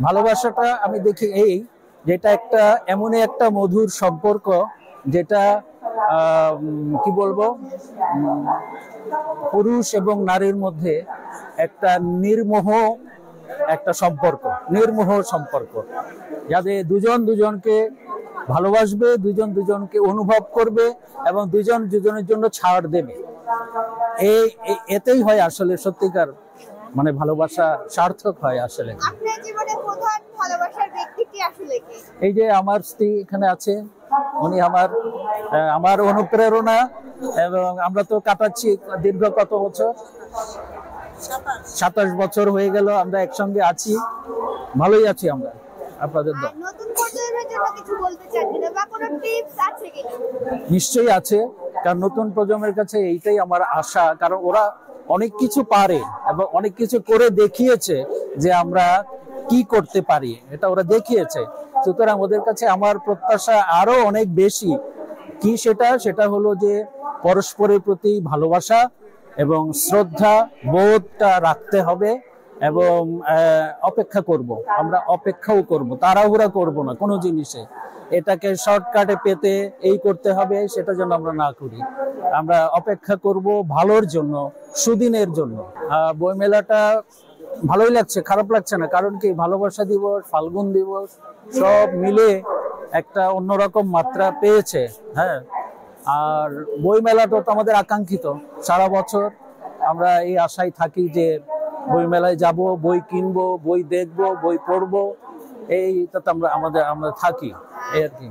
ভালোবাসাটা আমি দেখি এই, যেটা একটা এমনই একটা মধুর সম্পর্ক, যেটা কি বলবো, পুরুষ এবং নারীর মধ্যে একটা নির্মোহ একটা সম্পর্ক, নির্মোহ সম্পর্ক, যাতে দুজন দুজনকে ভালোবাসবে, দুজন দুজনকে অনুভব করবে এবং দুজন দুজনের জন্য ছাড় দেবে। এই এতেই হয় আসলে সত্যিকার মানে ভালোবাসা সার্থক হয় আসলে। আপনার জীবনে প্রধান ভালোবাসার ব্যক্তিটি আসলে কে? এই যে আমার স্ত্রী এখানে আছে, উনি আমার অনুপ্রেরণা, এবং আমরা তো কাটাচ্ছি দীর্ঘ কত বছর, 27 বছর হয়ে গেল আমরা একসঙ্গে আছি, ভালোই আছি আমরা। আপনাদের আর নতুন প্রজন্মের জন্য কিছু বলতে চান কিনা বা কোনো টিপস আছে কিনা? নিশ্চয়ই আছে, কারণ নতুন প্রজন্মের কাছে এইটাই আমার আশা, কারণ ওরা অনেক কিছু পারে এবং অনেক কিছু করে দেখিয়েছে যে আমরা কি করতে পারি, এটা ওরা দেখিয়েছে। সুতরাং ওদের কাছে আমার প্রত্যাশা আরো অনেক বেশি। কি সেটা হলো যে পরস্পরের প্রতি ভালোবাসা এবং শ্রদ্ধা বোধটা রাখতে হবে, এবং অপেক্ষা করব, আমরা অপেক্ষাও করব, তাড়াহুড়া করব না কোনো জিনিসে। এটাকে শর্টকাটে পেতে এই করতে হবে সেটা যেন আমরা না করি, আমরা অপেক্ষা করব ভালোর জন্য, সুদিনের জন্য। বইমেলাটা ভালোই লাগছে, খারাপ লাগছে না, কারণ কি ভালোবাসা দিবস, ফাল্গুন দিবস সব মিলে একটা অন্যরকম মাত্রা পেয়েছে। হ্যাঁ, আর বইমেলাটা তো আমাদের আকাঙ্ক্ষিত, সারা বছর আমরা এই আশায় থাকি যে বই মেলায় যাব, বই কিনবো, বই দেখবো, বই পড়বো, এইটাতে আমরা থাকি, এই আর কি।